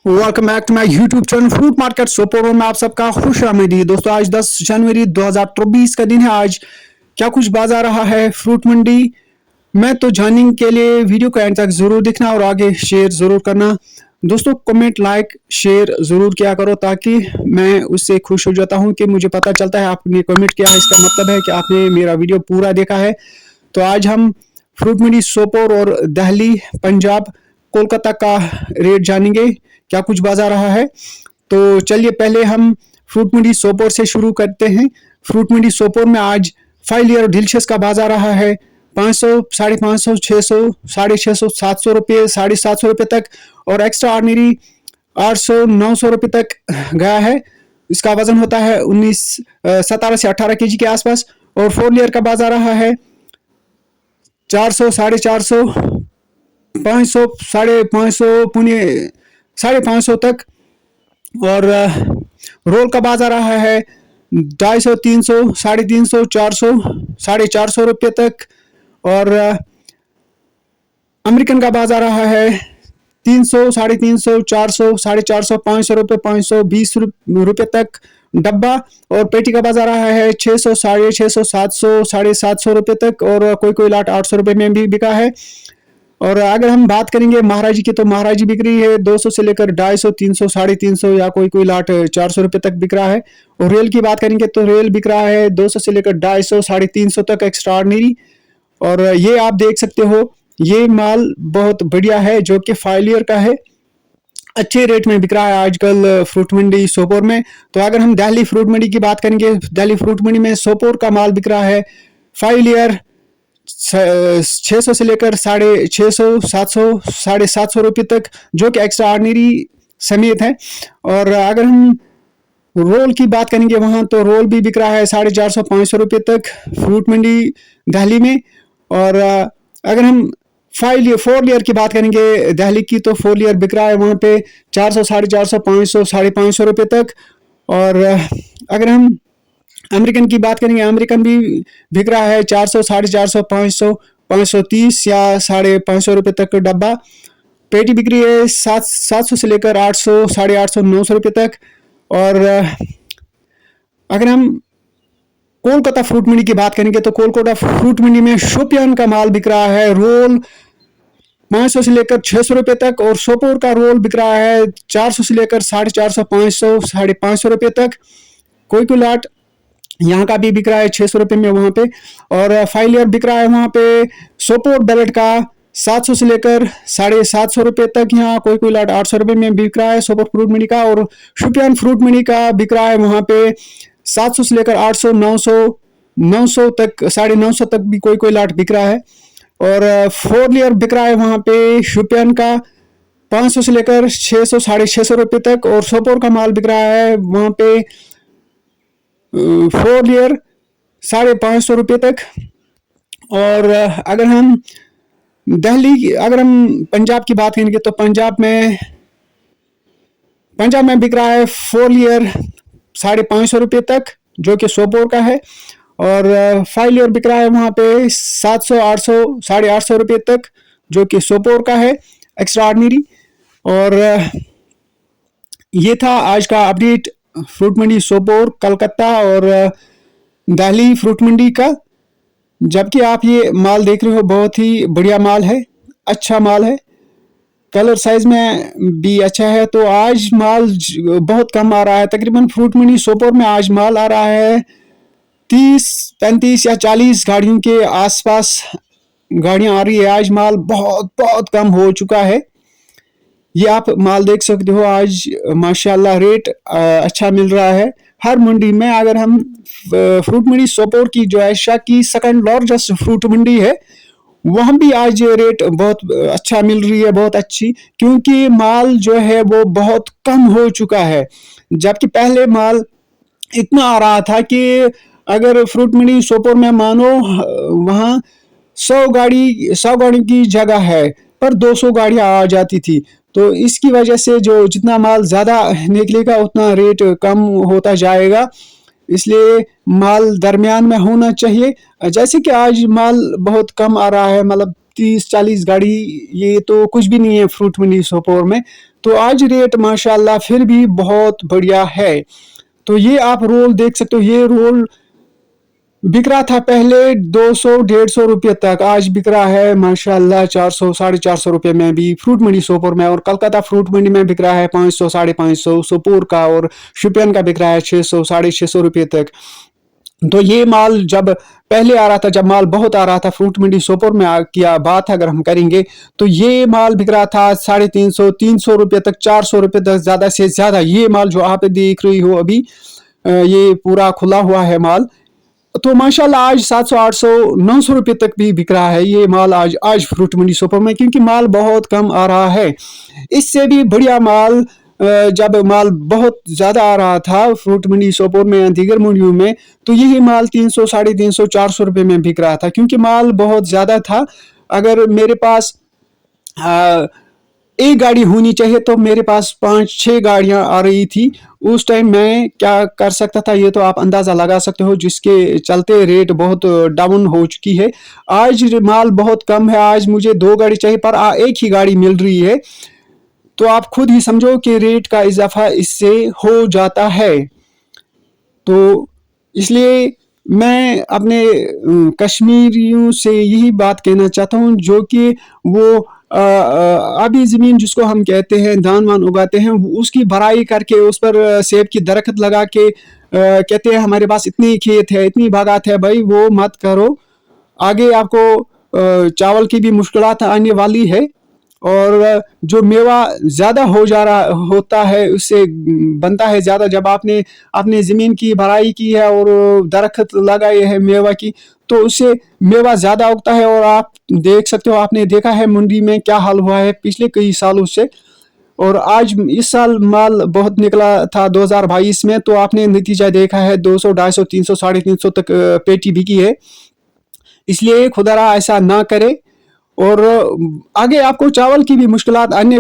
Welcome back to my YouTube channel fruit market सोपोरो में आप सबका खुश आमदीद। दोस्तों आज 10 जनवरी 2024 का दिन है। आज क्या कुछ बाजार रहा है फ्रूट मंडी में, तो जानने के लिए वीडियो को एंड तक जरूर देखना और आगे शेयर जरूर करना। दोस्तों कमेंट लाइक शेयर जरूर किया करो ताकि मैं उससे खुश हो जाता हूं कि मुझे पता चलता है आपने कमेंट किया है, इसका मतलब है कि आपने मेरा वीडियो पूरा देखा है। तो आज हम फ्रूट मंडी सोपोर और दिल्ली पंजाब कोलकाता का रेट जानेंगे, क्या कुछ बाजार रहा है। तो चलिए पहले हम फ्रूट मंडी सोपोर से शुरू करते हैं। फ्रूट मंडी सोपोर में आज 5 ईयर डिलीशियस का बाजार रहा है 500, 550, 600, 650, 700 रुपये, 750 रुपये तक, और एक्स्ट्रा ऑर्डिनरी 800, 900 रुपये तक गया है। इसका वजन होता है 17 से 18 केजी के आसपास। और 4 ईयर का बाजार रहा है 400, 450, 500, 550, पुणे 550 तक। और रोल का बाजार रहा है 250, 300, 350, 400, 450 रुपये तक। और अमेरिकन का बाजार रहा है 300, 350, 400, 450, 500 रुपये, 520 रुपये तक डब्बा। और पेटी का बाजार रहा है 600, 650, 700, 750 रुपये तक, और कोई लाट 800 रुपये में भी बिका है। और अगर हम बात करेंगे महाराजी की, तो महाराजी बिक रही है 200 से लेकर 250, 300, 350, या कोई लाट 400 रुपये तक बिक रहा है। और रेल की बात करेंगे तो रेल बिक रहा है 200 से लेकर 250, 350 तक एक्स्ट्रा ऑर्डिनरी। और ये आप देख सकते हो, ये माल बहुत बढ़िया है जो कि 5 ईयर का है, अच्छे रेट में बिक रहा है आजकल फ्रूट मंडी सोपोर में। तो अगर हम दिल्ली फ्रूट मंडी की बात करेंगे, दिल्ली फ्रूट मंडी में सोपोर का माल बिक रहा है 5 ईयर 600 से लेकर 650, 700, 750 रुपये तक, जो कि एक्स्ट्रा ऑर्डिनरी समेत है। और अगर हम रोल की बात करेंगे वहाँ, तो रोल भी बिक रहा है 450, 500 रुपये तक फ्रूट मंडी दिल्ली में। और अगर हम 4 ईयर की बात करेंगे दिल्ली की, तो 4 ईयर बिक रहा है वहाँ पे 400, 450, 500, 550 रुपये तक। और अगर हम अमेरिकन की बात करेंगे, अमेरिकन भी बिक रहा है 400, 450, 500, 530 या 550 रुपये तक डब्बा। पेटी बिक रही है 700 से लेकर 800, 850, 900 रुपये तक। और अगर हम कोलकाता फ्रूट मंडी की बात करेंगे, तो कोलकाता फ्रूट मंडी में शोपियान का माल बिक रहा है रोल 500 से लेकर 600 रुपये तक, और सोपोर का रोल बिक रहा है 400 से लेकर 450, 500, 550 रुपये तक। कोई लाट यहाँ का भी बिक रहा है 600 रुपये में वहाँ पे। और 5 ईयर बिक रहा है वहाँ पे सोपोर बैलेट का 700 से लेकर 750 रुपये तक, यहाँ कोई लाट 800 रुपये में बिक रहा है सोपोर फ्रूट मंडी का। और शोपियान फ्रूट मंडी का बिक रहा है वहाँ पे 700 से लेकर 800, 900 तक, 950 तक भी कोई लाट बिक रहा है। और 4 ईयर बिक रहा है वहाँ पे शोपियान का 500 से लेकर 600, 650 रुपये तक। और सोपोर का माल बिक रहा है वहाँ पे 4 ईयर 550 रुपये तक। और अगर हम पंजाब की बात करेंगे, तो पंजाब में बिक रहा है 4 ईयर 550 रुपये तक, जो कि सोपोर का है। और 5 ईयर बिक रहा है वहाँ पे 700, 800, 850 रुपये तक, जो कि सोपोर का है एक्स्ट्रा ऑर्डिनरी। और ये था आज का अपडेट फ्रूट मंडी सोपोर, कलकत्ता और दिल्ली फ्रूट मंडी का। जबकि आप ये माल देख रहे हो, बहुत ही बढ़िया माल है, अच्छा माल है, कलर साइज में भी अच्छा है। तो आज माल बहुत कम आ रहा है, तकरीबन फ्रूट मंडी सोपोर में आज माल आ रहा है 30, 35 या 40 गाड़ियों के आसपास गाड़ियां आ रही है। आज माल बहुत कम हो चुका है। ये आप माल देख सकते हो, आज माशाल्लाह रेट अच्छा मिल रहा है हर मंडी में। अगर हम फ्रूट मंडी सोपोर की, जो एशिया की सेकंड लार्जेस्ट फ्रूट मंडी है, वहाँ भी आज रेट बहुत अच्छा मिल रही है, बहुत अच्छी, क्योंकि माल जो है वो बहुत कम हो चुका है। जबकि पहले माल इतना आ रहा था कि अगर फ्रूट मंडी सोपोर में मानो वहाँ 100 गाड़ी की जगह है पर 200 गाड़ियाँ आ जाती थी। तो इसकी वजह से जो जितना माल ज़्यादा निकलेगा उतना रेट कम होता जाएगा। इसलिए माल दरमियान में होना चाहिए। जैसे कि आज माल बहुत कम आ रहा है, मतलब 30-40 गाड़ी, ये तो कुछ भी नहीं है फ्रूट मंडी सोपोर में। तो आज रेट माशाल्लाह फिर भी बहुत बढ़िया है। तो ये आप रोल देख सकते हो, ये रोल बिक रहा था पहले 200-150 रुपये तक, आज बिक रहा है माशाल्लाह 400 450 रुपये में भी फ्रूट मंडी सोपोर में, और कलकत्ता फ्रूट मंडी में बिक रहा है 500 550, सोपोर का और शुपियन का बिक रहा है 600 650 रुपये तक। तो ये माल जब पहले आ रहा था, जब माल बहुत आ रहा था फ्रूट मंडी सोपोर में की बात अगर हम करेंगे, तो ये माल बिक रहा था 350 300 रुपये तक, 400 रुपये तक ज़्यादा से ज़्यादा। ये माल जो आप देख रही हो अभी, ये पूरा खुला हुआ है माल, तो माशाल्लाह आज 700 800 900 रुपये तक भी बिक रहा है ये माल आज फ्रूट मंडी सोपोर में, क्योंकि माल बहुत कम आ रहा है। इससे भी बढ़िया माल जब माल बहुत ज़्यादा आ रहा था फ्रूट मंडी सोपोर में या दीगर मंडियों में, तो यही माल 300 350 400 रुपये में बिक रहा था, क्योंकि माल बहुत ज़्यादा था। अगर मेरे पास एक गाड़ी होनी चाहिए तो मेरे पास 5-6 गाड़ियां आ रही थी उस टाइम, मैं क्या कर सकता था ये तो आप अंदाज़ा लगा सकते हो, जिसके चलते रेट बहुत डाउन हो चुकी है। आज माल बहुत कम है, आज मुझे 2 गाड़ी चाहिए पर एक ही गाड़ी मिल रही है, तो आप खुद ही समझो कि रेट का इजाफा इससे हो जाता है। तो इसलिए मैं अपने कश्मीरियों से यही बात कहना चाहता हूँ, जो कि वो आबी ज़मीन जिसको हम कहते हैं, धान वान उगाते हैं, उसकी भराई करके उस पर सेब की दरख्त लगा के कहते हैं हमारे पास इतनी खेत है, इतनी बागात है। भाई वो मत करो, आगे आपको चावल की भी मुश्किलात आने वाली है, और जो मेवा ज़्यादा हो जा रहा होता है उससे बनता है ज़्यादा। जब आपने अपने ज़मीन की भराई की है और दरख्त लगाए हैं मेवा की, तो उससे मेवा ज़्यादा उगता है। और आप देख सकते हो, आपने देखा है मंडी में क्या हाल हुआ है पिछले कई सालों से, और आज इस साल माल बहुत निकला था 2022 में, तो आपने नतीजा देखा है 200 250 300 350 तक पेटी बिकी है। इसलिए खुदारा ऐसा ना करे, और आगे आपको चावल की भी मुश्किलात आने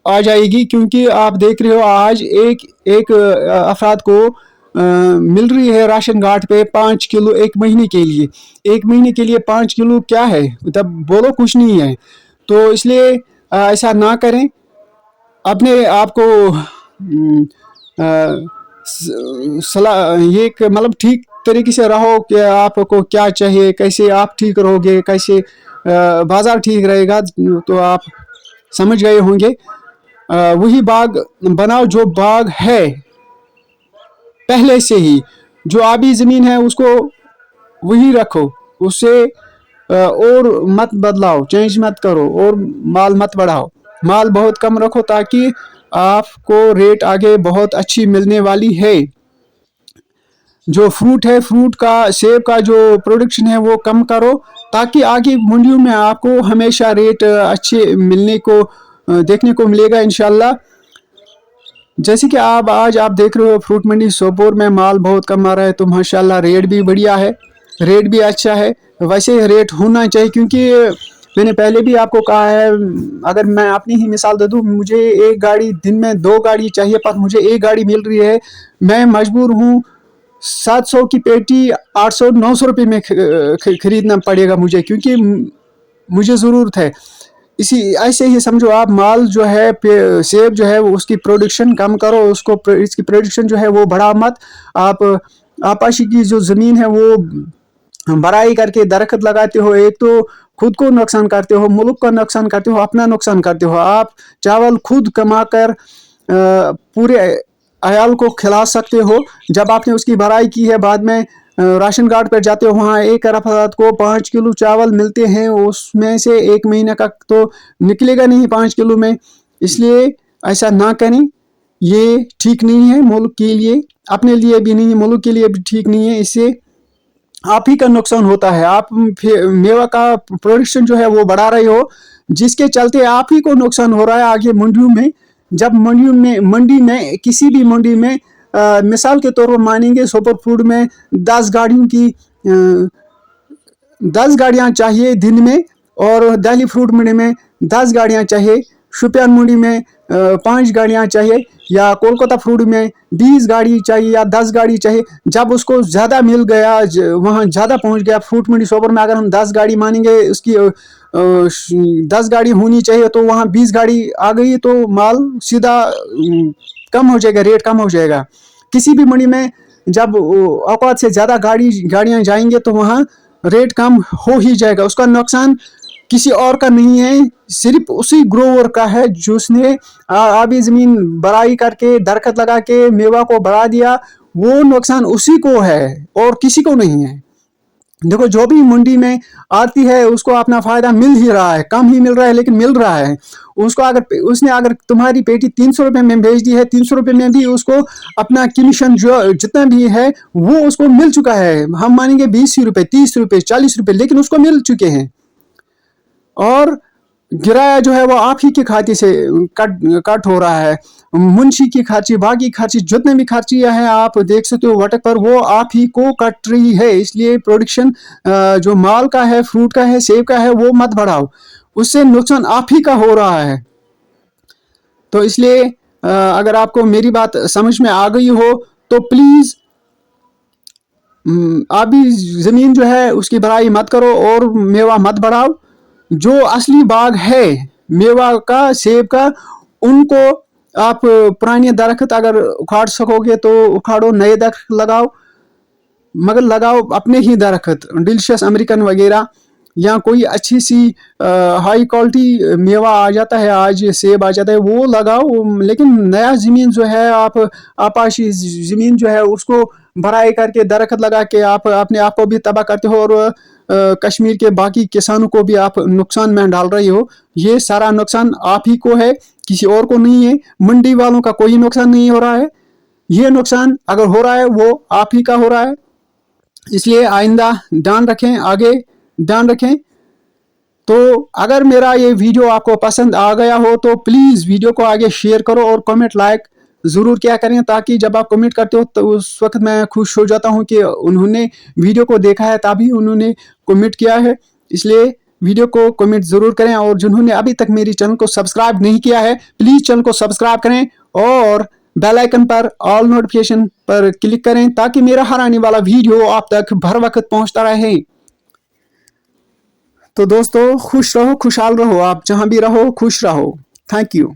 आ जाएगी, क्योंकि आप देख रहे हो आज एक अफराद को मिल रही है राशन कार्ड पे 5 किलो 1 महीने के लिए। 1 महीने के लिए 5 किलो क्या है, तब बोलो कुछ नहीं है। तो इसलिए ऐसा ना करें, अपने आप को सलाह ये मतलब ठीक तरीके से रहो कि आपको क्या चाहिए, कैसे आप ठीक रहोगे, कैसे बाज़ार ठीक रहेगा, तो आप समझ गए होंगे। वही बाग बनाओ जो बाग है पहले से ही, जो आबी ज़मीन है उसको वही रखो, उससे और मत बदलाओ, चेंज मत करो, और माल मत बढ़ाओ, माल बहुत कम रखो, ताकि आपको रेट आगे बहुत अच्छी मिलने वाली है। जो फ्रूट है, फ्रूट का, सेब का जो प्रोडक्शन है वो कम करो, ताकि आगे मंडियों में आपको हमेशा रेट अच्छे मिलने को देखने को मिलेगा इंशाल्लाह। जैसे कि आज आप देख रहे हो फ्रूट मंडी सोपोर में माल बहुत कम आ रहा है, तो माशाल्लाह रेट भी बढ़िया है, रेट भी अच्छा है। वैसे रेट होना चाहिए, क्योंकि मैंने पहले भी आपको कहा है, अगर मैं अपनी ही मिसाल दे दूँ, मुझे एक गाड़ी दिन में 2 गाड़ी चाहिए, पर मुझे एक गाड़ी मिल रही है, मैं मजबूर हूँ 700 की पेटी 800 900 रुपये में खरीदना पड़ेगा मुझे, क्योंकि मुझे ज़रूरत है। इसी ऐसे ही समझो आप, माल जो है सेब जो है उसकी प्रोडक्शन कम करो, उसको इसकी प्रोडक्शन जो है वो बढ़ा मत। आप आपाशी की जो ज़मीन है वो भराई करके दरख्त लगाते हो, एक तो खुद को नुकसान करते हो, मुल्क का नुकसान करते हो, अपना नुकसान करते हो। आप चावल खुद कमा कर पूरे अयाल को खिला सकते हो। जब आपने उसकी भराई की है, बाद में राशन कार्ड पर जाते हो, वहाँ एक अफराद को 5 किलो चावल मिलते हैं, उसमें से 1 महीने का तो निकलेगा नहीं 5 किलो में। इसलिए ऐसा ना करें, ये ठीक नहीं है मुल्क के लिए, अपने लिए भी नहीं, मुल्क के लिए भी ठीक नहीं है। इससे आप ही का नुकसान होता है। आप मेवा का प्रोडक्शन जो है वो बढ़ा रहे हो, जिसके चलते आप ही को नुकसान हो रहा है आगे मंडियों में। जब मंडी में किसी भी मंडी में मिसाल के तौर पर मानेंगे, सुपर फूड में 10 गाड़ियों की 10 गाड़ियाँ चाहिए दिन में, और दिल्ली फ्रूट मंडी में 10 गाड़ियाँ चाहिए, शुपियान मंडी में 5 गाड़ियाँ चाहिए, या कोलकाता फ्रूट में 20 गाड़ी चाहिए या 10 गाड़ी चाहिए। जब उसको ज़्यादा मिल गया, वहाँ ज़्यादा पहुँच गया फ्रूट मंडी सोपोर में, अगर हम 10 गाड़ी मानेंगे उसकी 10 गाड़ी होनी चाहिए तो वहाँ 20 गाड़ी आ गई तो माल सीधा कम हो जाएगा, रेट कम हो जाएगा। किसी भी मंडी में जब औकात से ज़्यादा गाड़ियाँ जाएंगे तो वहाँ रेट कम हो ही जाएगा। उसका नुकसान किसी और का नहीं है, सिर्फ उसी ग्रोवर का है जिसने आबी ज़मीन बराई करके दरख्त लगा के मेवा को बढ़ा दिया। वो नुकसान उसी को है और किसी को नहीं है। देखो, जो भी मंडी में आती है उसको अपना फायदा मिल ही रहा है, कम ही मिल रहा है लेकिन मिल रहा है उसको। उसने अगर तुम्हारी पेटी 300 रुपये में भेज दी है, 300 रुपये में भी उसको अपना कमीशन जो जितना भी है वो उसको मिल चुका है। हम मानेंगे 20 रुपये, 30 रुपये, 40 रुपये, लेकिन उसको मिल चुके हैं। और किराया जो है वो आप ही के खाते से कट हो रहा है। मुंशी की खर्ची, बाकी खर्ची, जितने भी खर्चियाँ हैं आप देख सकते हो वटक पर, वो आप ही को कट रही है। इसलिए प्रोडक्शन जो माल का है, फ्रूट का है, सेब का है, वो मत बढ़ाओ, उससे नुकसान आप ही का हो रहा है। तो इसलिए अगर आपको मेरी बात समझ में आ गई हो तो प्लीज़ आप भी ज़मीन जो है उसकी भराई मत करो और मेवा मत बढ़ाओ। जो असली बाग है मेवा का, सेब का, उनको आप पुराने दरख्त अगर उखाड़ सकोगे तो उखाड़ो, नए दरख्त लगाओ, मगर लगाओ अपने ही दरख्त, डिलीशियस अमेरिकन वगैरह, या कोई अच्छी सी हाई क्वालिटी मेवा आ जाता है, आज सेब आ जाता है, वो लगाओ। लेकिन नया ज़मीन जो है, आप आपाशी ज़मीन जो है उसको भराई करके दरख्त लगा के आप अपने आप को भी तबाह करते हो और कश्मीर के बाकी किसानों को भी आप नुकसान में डाल रहे हो। ये सारा नुकसान आप ही को है, किसी और को नहीं है। मंडी वालों का कोई नुकसान नहीं हो रहा है। ये नुकसान अगर हो रहा है वो आप ही का हो रहा है। इसलिए आइंदा ध्यान रखें, आगे ध्यान रखें। तो अगर मेरा ये वीडियो आपको पसंद आ गया हो तो प्लीज़ वीडियो को आगे शेयर करो और कमेंट लाइक ज़रूर क्या करें, ताकि जब आप कमेंट करते हो तो उस वक्त मैं खुश हो जाता हूं कि उन्होंने वीडियो को देखा है तभी उन्होंने कमेंट किया है। इसलिए वीडियो को कमेंट ज़रूर करें, और जिन्होंने अभी तक मेरी चैनल को सब्सक्राइब नहीं किया है प्लीज़ चैनल को सब्सक्राइब करें और बेल आइकन पर ऑल नोटिफिकेशन पर क्लिक करें, ताकि मेरा हर आने वाला वीडियो आप तक भर वक्त पहुंचता रहे। तो दोस्तों, खुश रहो, खुशहाल रहो, आप जहां भी रहो खुश रहो। Thank you.